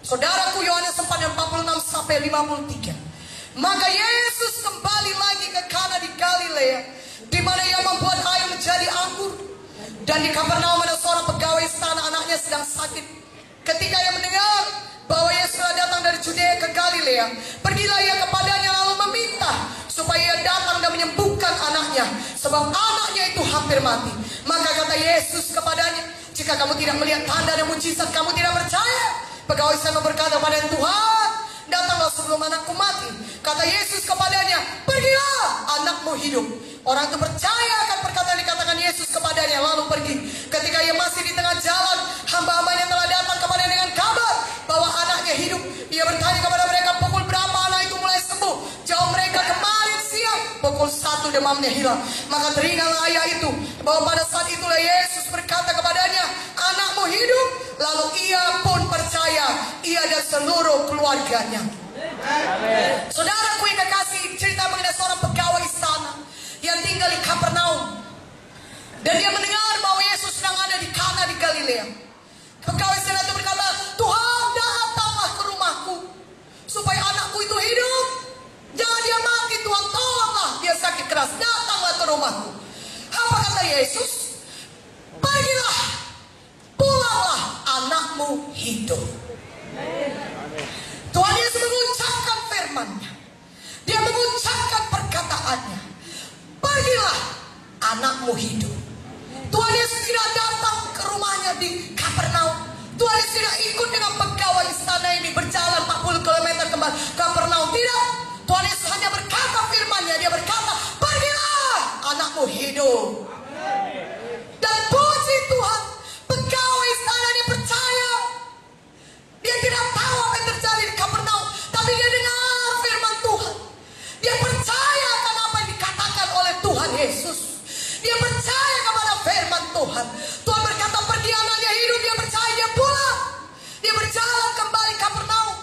Saudaraku, Yohanes 4 ayat 46 sampai 53. Maka Yesus kembali lagi ke Kana di Galilea, di mana ia membuat air menjadi anggur. Dan di Kapernaum ada seorang pegawai istana, anaknya sedang sakit. Ketika ia mendengar bahwa Yesus telah datang dari Judea ke Galilea, pergilah ia kepadanya lalu meminta supaya ia datang dan menyembuhkan anaknya, sebab anaknya itu hampir mati. Maka kata Yesus kepadanya, jika kamu tidak melihat tanda dan mujizat, kamu tidak percaya. Pegawai istana berkata kepada Tuhan, datanglah sebelum anakku mati. Kata Yesus kepadanya, pergilah, anakmu hidup. Orang itu percaya akan perkataan yang dikatakan Yesus kepadanya, lalu pergi. Ketika ia masih di tengah jalan, hamba-hambanya telah datang kepadanya dengan kabar bahwa anaknya hidup. Ia bertanya kepada mereka, pukul berapa anak itu mulai sembuh? Jawab mereka, kemarin siang pukul 1 demamnya hilang. Maka teringatlah ayah itu bahwa pada saat itulah Yesus berkata kepadanya, anakmu hidup. Lalu ia pun percaya, ia dan seluruh keluarganya. Amen. Saudaraku yang kekasih, cerita mengenai seorang pegawai istana yang tinggal di Kapernaum. Dan dia mendengar bahwa Yesus sedang ada di Kana di Galilea. Pegawai istana itu berkata, Tuhan, datanglah ke rumahku supaya anakku itu hidup. Jangan dia mati, Tuhan, tolonglah, dia sakit keras, datanglah ke rumahku. Apa kata Yesus? Pergilah, pulanglah, anakmu hidup. Tuhan Yesus mengucapkan firman-Nya. Dia mengucapkan perkataannya. Pergilah, anakmu hidup. Tuhan Yesus tidak datang ke rumahnya di Kapernaum. Tuhan Yesus tidak ikut dengan pegawai istana ini berjalan 40 km ke Kapernaum. Tidak. Tuhan Yesus hanya berkata firman-Nya. Dia berkata, pergilah, anakmu hidup. Dan puji Tuhan, pegawai istana ini percaya. Dia tidak tahu apa yang terjadi di Kapernaum, tapi dia dengar firman Tuhan. Dia percaya akan apa yang dikatakan oleh Tuhan Yesus. Dia percaya kepada firman Tuhan. Tuhan berkata, pergi, anaknya hidup. Dia percaya, dia pulang. Dia berjalan kembali ke Kapernaum.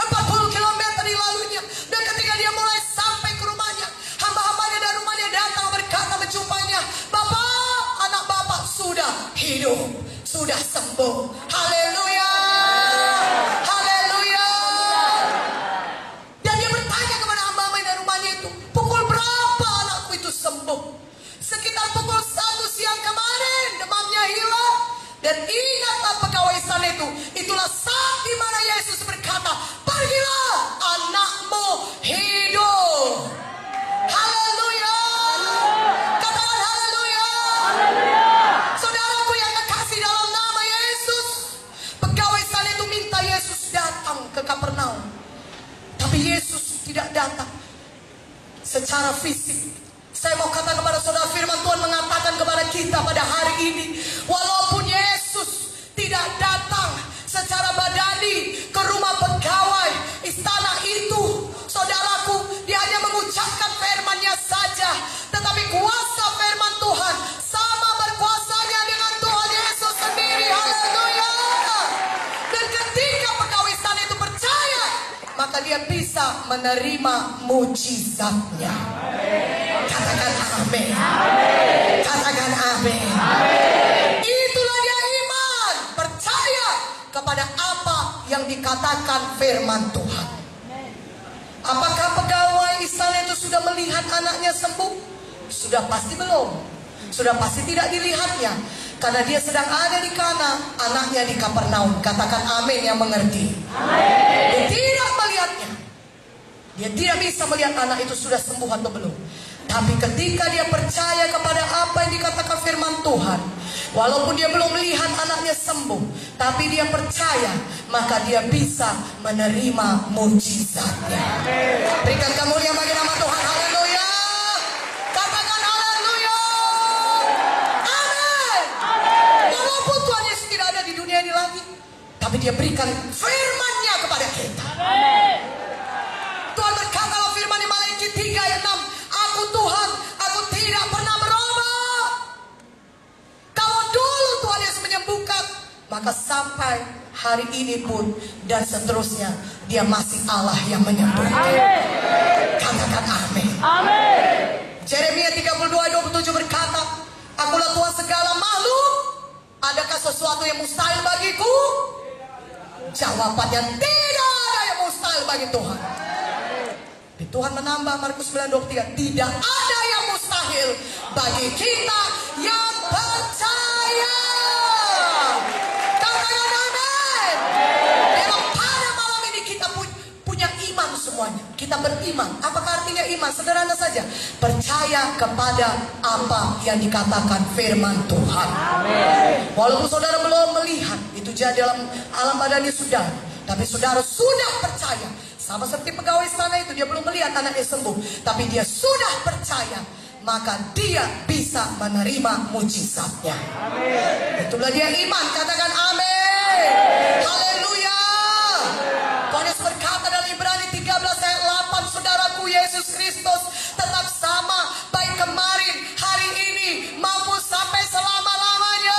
40 km dilaluinya. Dan ketika dia mulai sampai ke rumahnya, hamba-hambanya dan rumahnya datang berkata menjumpainya, Bapak, anak Bapak sudah hidup, sudah sembuh. Haleluya. Haleluya. Dan dia bertanya kepada hamba-hambanya dan rumahnya itu, pukul berapa anakku itu sembuh? Sekitar pukul 1 siang kemarin, demamnya hilang. Dan ingatlah pegawai istana itu, itulah saat di mana Yesus berkata, pergilah, anakmu hidup. Haleluya. Katakan haleluya. Saudaraku yang kekasih dalam nama Yesus, pegawai istana itu minta Yesus datang ke Kapernaum. Tapi Yesus tidak datang secara fisik. Saya mau katakan kepada saudara, firman Tuhan mengatakan kepada kita pada hari ini, walaupun Yesus tidak datang secara badani ke rumah pegawai istana itu, saudaraku, dia hanya mengucapkan firman-Nya saja. Tetapi kuasa firman Tuhan sama berkuasanya dengan Tuhan Yesus sendiri. Haleluya. Dan ketika pegawai istana itu percaya, maka dia bisa menerima mujizatnya. Katakan amin. Katakan amin. Itulah dia iman, percaya kepada apa yang dikatakan firman Tuhan. Apakah pegawai istana itu sudah melihat anaknya sembuh? Sudah pasti belum. Sudah pasti tidak dilihatnya, karena dia sedang ada di Kana, anaknya di Kapernaum. Katakan amin yang mengerti. Dia tidak melihatnya. Dia tidak bisa melihat anak itu sudah sembuh atau belum. Tapi ketika dia percaya kepada apa yang dikatakan firman Tuhan, walaupun dia belum melihat anaknya sembuh, tapi dia percaya, maka dia bisa menerima mujizatnya. Berikan kemuliaan bagi nama Tuhan. Haleluya. Katakan haleluya. Amin. Walaupun Tuhan Yesus tidak ada di dunia ini lagi, tapi dia berikan firman-Nya kepada kita. Tuhan berkata dalam firman di Maliaki 3 ayat 6, Aku Tuhan, aku tidak pernah berubah. Kalau dulu Tuhan Yesus menyembuhkan, maka sampai hari ini pun dan seterusnya, dia masih Allah yang menyembuhkan. Katakan amin. Yeremia 32:27 berkata, Akulah Tuhan segala makhluk, adakah sesuatu yang mustahil bagiku? jawabannya tidak ada yang mustahil bagi Tuhan. Tuhan menambah Markus 9:23, tidak ada yang mustahil bagi kita yang percaya. Katakan amin. Memang pada malam ini kita punya iman semuanya. Kita beriman. Apakah artinya iman? Sederhana saja. Percaya kepada apa yang dikatakan firman Tuhan. Amin. Walaupun saudara belum melihat itu jadi dalam alam badannya saudara, tapi saudara sudah percaya. Sama seperti pegawai istana itu, dia belum melihat anaknya sembuh, tapi dia sudah percaya, maka dia bisa menerima mujizatnya. Amin. Itulah dia iman. Katakan amin. Haleluya. Paulus berkata dalam Ibrani 13 ayat 8, saudaraku, Yesus Kristus tetap sama, baik kemarin, hari ini, mampu sampai selama-lamanya.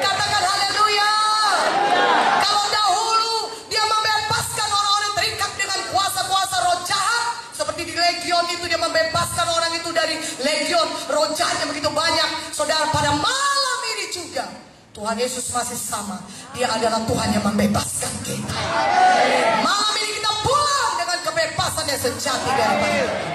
Katakan haleluya. Kalau dahulu dia membebaskan orang-orang terikat dengan kuasa-kuasa roh jahat, seperti di legion itu dia membebaskan orang itu dari legion, roh jahatnya begitu banyak. Saudara, pada malam ini juga Tuhan Yesus masih sama. Dia adalah Tuhan yang membebaskan kita. Malam ini kita pulang dengan kebebasan yang sejati daripada Tuhan.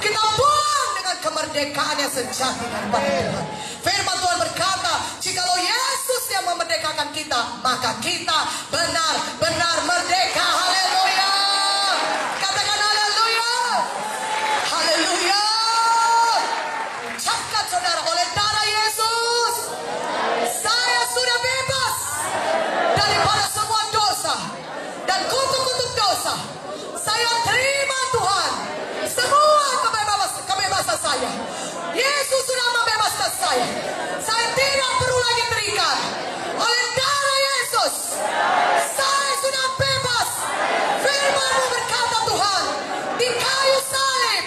Kita pulang dengan kemerdekaan yang sejati daripada Tuhan. Firman Tuhan berkata, jikalau Yesus yang memerdekakan kita, maka kita benar-benar merdeka. Haleluya. Katakan haleluya. Haleluya. Ucapkan saudara, oleh darah Yesus saya sudah bebas daripada semua dosa dan kutuk-kutuk dosa. Saya terima Tuhan semua kebebasan saya. Yesus sudah membebaskan saya. Saya tidak perlu lagi terikat. Oleh darah Yesus saya sudah bebas. Firman-Mu berkata Tuhan, di kayu salib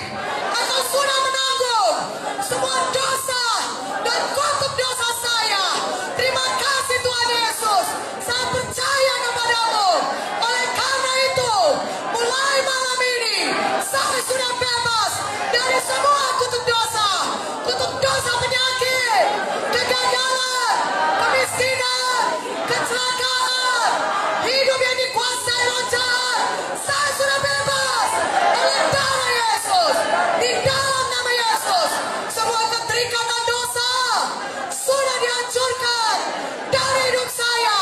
Engkau sudah menanggung semua dosa dan kutuk dosa saya. Terima kasih Tuhan Yesus. Saya percaya kepada-Mu. Oleh karena itu, mulai malam ini saya sudah bebas dari semua kutuk dosa penyakit, kegagalan, kemiskinan, kecelakaan, hidup yang dikuasai roh jahat. Saya sudah bebas oleh darah Yesus. Di dalam nama Yesus, semua keterikatan dosa sudah dihancurkan dari hidup saya.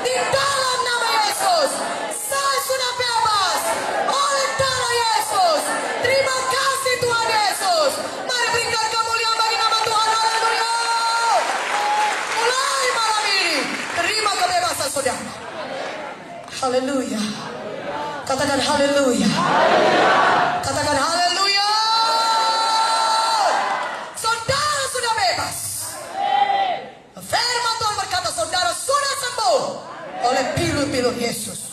Di dalam nama Yesus, saya sudah bebas oleh darah Yesus. Terima kasih Tuhan Yesus. Mari berikan kemuliaan bagi nama Tuhan. Haleluya. Mulai malam ini, terima kebebasan saudara. Haleluya. Katakan haleluya. Katakan haleluya. Saudara sudah bebas. Firman Tuhan berkata saudara sudah sembuh oleh pilu-pilu Yesus.